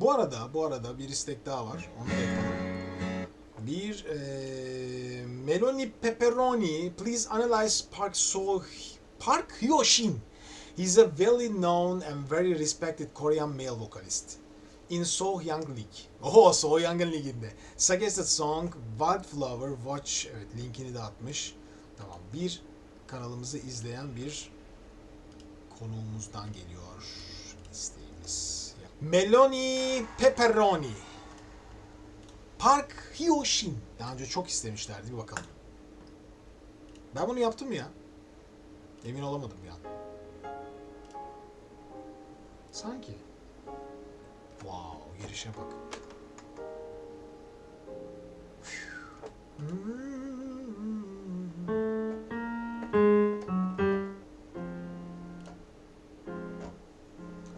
Bu arada bir istek daha var. Onu da yapalım. Bir Meloni Pepperoni, please analyze Park Hyoshin. He's a well known and very respected Korean male vocalist in Sohyang League. Oho, Sohyang Ligi'nde. Suggested song Wildflower Watch. Evet, linkini de atmış. Tamam, bir kanalımızı izleyen bir konuğumuzdan geliyor isteğimiz. Meloni Pepperoni. Park Hyoshin. Daha önce çok istemişlerdi. Bir bakalım. Ben bunu yaptım mı ya? Emin olamadım ya. Sanki. Wow, girişe bak.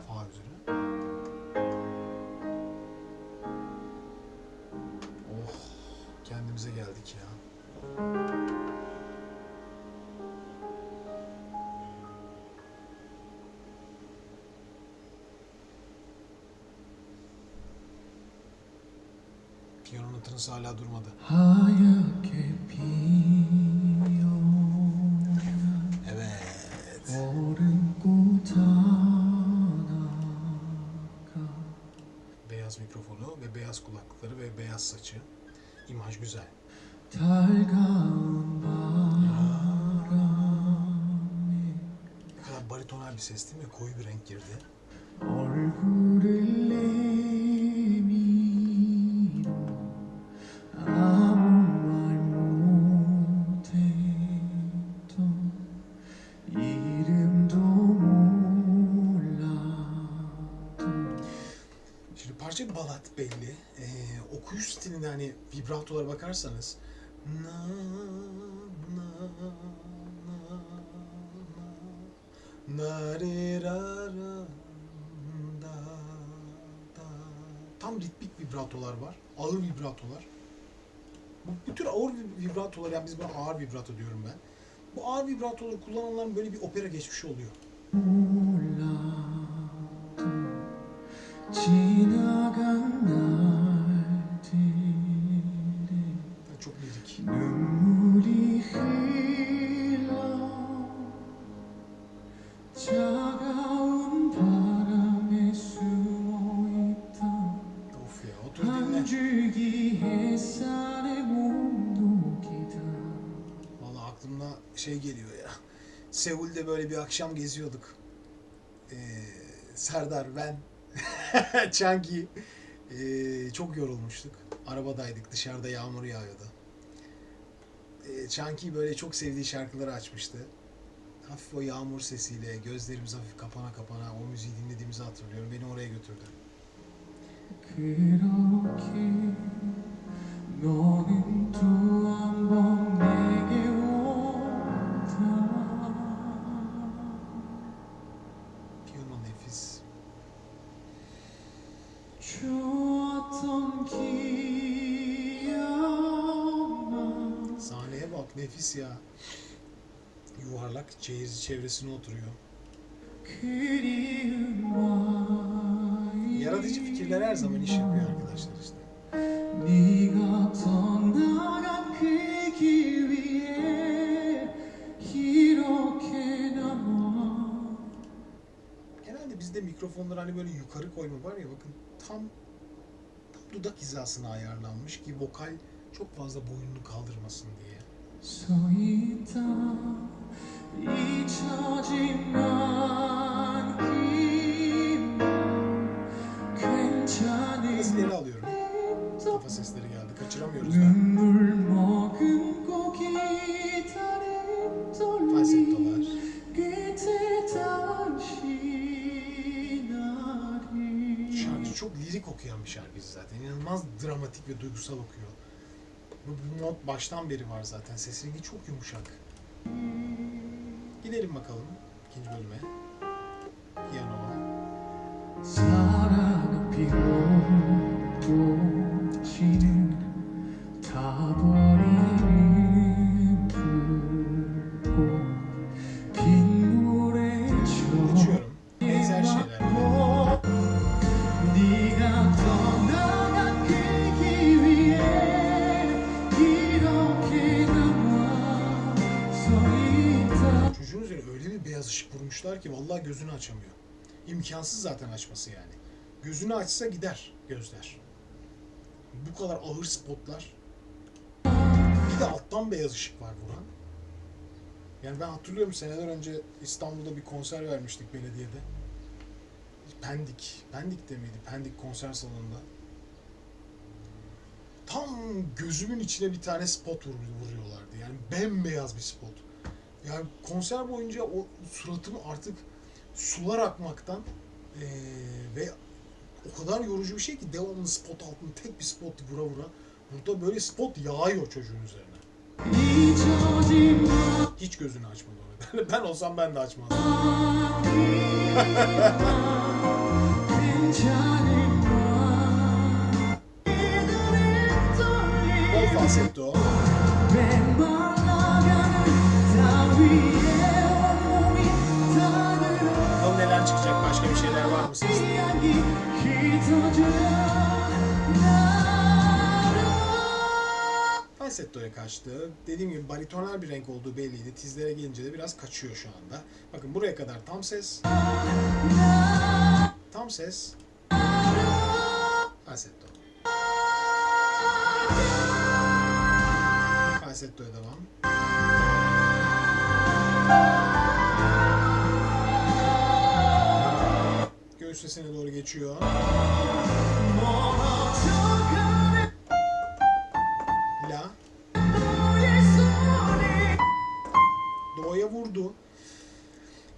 Fa üzere. Oh, kendimize geldik ya. Piyanonun tınısı hala durmadı. Evet. Beyaz mikrofonu ve beyaz kulaklıkları ve beyaz saçı. İmaj güzel. Ne kadar baritonal bir ses değil mi? Koyu bir renk girdi. Şimdi parça bir balat belli. Okuyuş stiline hani vibratolara bakarsanız tam ritmik vibratolar var. Ağır vibratolar. Bu tür ağır vibratolar, yani biz buna ağır vibrato diyorum ben. Bu ağır vibratoları kullananların böyle bir opera geçmişi oluyor. Çok lirik. Of ya, otur dinle. Vallahi aklımda şey geliyor ya. Seul'de böyle bir akşam geziyorduk. Serdar, ben, Chunky. Çok yorulmuştuk. Arabadaydık, dışarıda yağmur yağıyordu. Chunky böyle çok sevdiği şarkıları açmıştı. Hafif o yağmur sesiyle, gözlerimiz hafif kapana kapana o müziği dinlediğimizi hatırlıyorum. Beni oraya götürdü. Piyano nefis. Sahneye bak, nefis ya. Yuvarlak çevresine oturuyor. Yaratıcı fikirler her zaman iş yapıyor arkadaşlar işte. Genelde bizde mikrofonlar hani böyle yukarı koyma var ya, bakın tam dudak hizasına ayarlanmış ki vokal çok fazla boynunu kaldırmasın diye. Sesleri alıyorum. Kafa sesleri geldi. Kaçıramıyoruz da. Falsettolar. Şarkı çok lirik okuyan bir şarkıcı zaten. İnanılmaz dramatik ve duygusal okuyor. Bu mod baştan beri var zaten. Ses rengi çok yumuşak. Gidelim bakalım ikinci bölüme. Piyano. Geçiyorum. Benzer şeyler. yapmışlar ki vallahi gözünü açamıyor. İmkansız zaten açması yani. Gözünü açsa gider gözler. Bu kadar ağır spotlar. Bir de alttan beyaz ışık var vuran. Yani ben hatırlıyorum seneler önce İstanbul'da bir konser vermiştik belediyede. Pendik'te miydi? Pendik konser salonunda. Tam gözümün içine bir tane spot vuruyorlardı. Yani bembeyaz bir spot. Yani konser boyunca o suratım artık sular akmaktan ve o kadar yorucu bir şey ki devamlı spot altında tek bir spot vura vura. Burada böyle spot yağıyor çocuğun üzerine. Hiç gözünü açmadı o nedenle. Ben olsam ben de açmazdım. Bol falsetto. Bakalım neler çıkacak, başka bir şeyler var mı sizde? Falsetto'ya kaçtı. Dediğim gibi baritonal bir renk olduğu belliydi. Tizlere gelince de biraz kaçıyor şu anda. Bakın buraya kadar tam ses. Tam ses. Falsetto. Falsetto'ya devam. Göğüs sesine doğru geçiyor. La. Do'ya vurdu.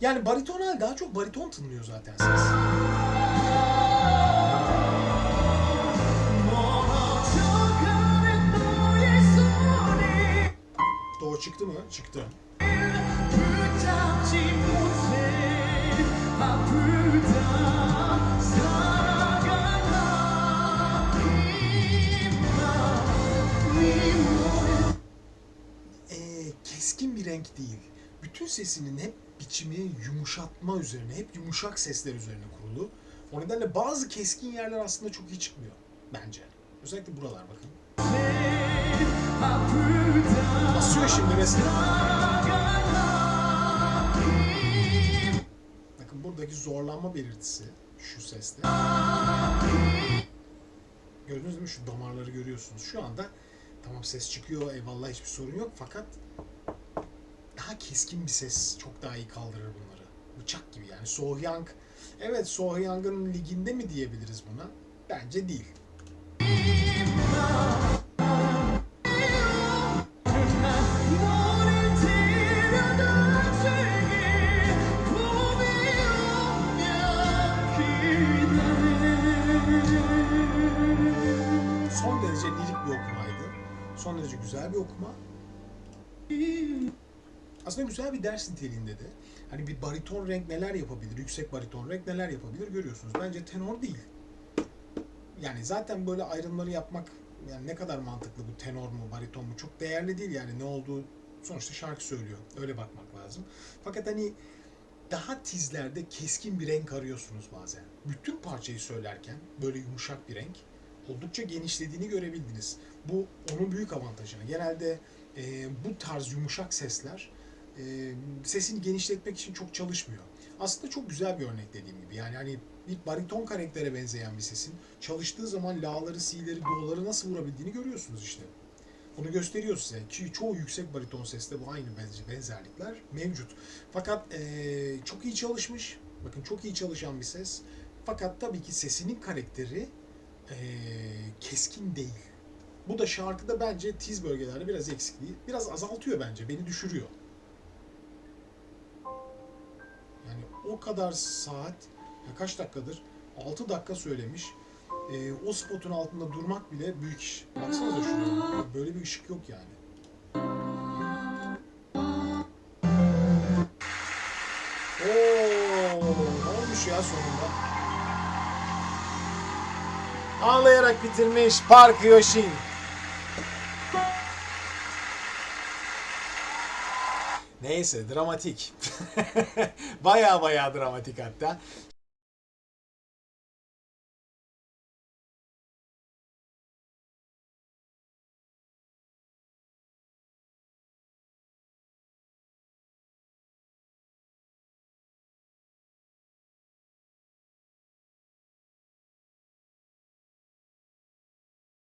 Yani baritonal daha çok bariton tınlıyor zaten ses. Do çıktı mı? Çıktı. Keskin bir renk değil. Bütün sesinin hep biçimi yumuşatma üzerine, hep yumuşak sesler üzerine kurulu. O nedenle bazı keskin yerler aslında çok iyi çıkmıyor bence. Özellikle buralar bakın. Basıyor şimdi mesela. Bakın buradaki zorlanma belirtisi şu seste. Gördünüz değil mi? Şu damarları görüyorsunuz. Şu anda tamam ses çıkıyor, eyvallah hiçbir sorun yok fakat daha keskin bir ses çok daha iyi kaldırır bunları. Bıçak gibi yani. Sohyang, evet Sohyang'ın liginde mi diyebiliriz buna? Bence değil. Son derece lirik bir okumaydı. Son derece güzel bir okuma. Aslında güzel bir ders niteliğinde de. Hani bir bariton renk neler yapabilir, yüksek bariton renk neler yapabilir görüyorsunuz. Bence tenor değil. Yani zaten böyle ayrımları yapmak yani ne kadar mantıklı bu tenor mu, bariton mu çok değerli değil yani ne olduğu sonuçta şarkı söylüyor. Öyle bakmak lazım. Fakat hani daha tizlerde keskin bir renk arıyorsunuz bazen. Bütün parçayı söylerken böyle yumuşak bir renk oldukça genişlediğini görebildiniz. Bu onun büyük avantajı. Genelde bu tarz yumuşak sesler sesini genişletmek için çok çalışmıyor. Aslında çok güzel bir örnek dediğim gibi. Yani hani bir bariton karaktere benzeyen bir sesin çalıştığı zaman la'ları, si'leri, do'ları nasıl vurabildiğini görüyorsunuz işte. Bunu gösteriyor size ki çoğu yüksek bariton seste bu aynı benzerlikler mevcut. Fakat çok iyi çalışmış. Bakın çok iyi çalışan bir ses. Fakat tabii ki sesinin karakteri keskin değil. Bu da şarkıda bence tiz bölgelerde biraz eksikliği biraz azaltıyor bence. Beni düşürüyor. Yani o kadar saat, ya kaç dakikadır? 6 dakika söylemiş. O spotun altında durmak bile büyük iş. Baksanıza şuraya. Böyle bir ışık yok yani. Ne olmuş ya sonunda? Ağlayarak bitirmiş Park Yoshin. Neyse dramatik. Baya dramatik hatta.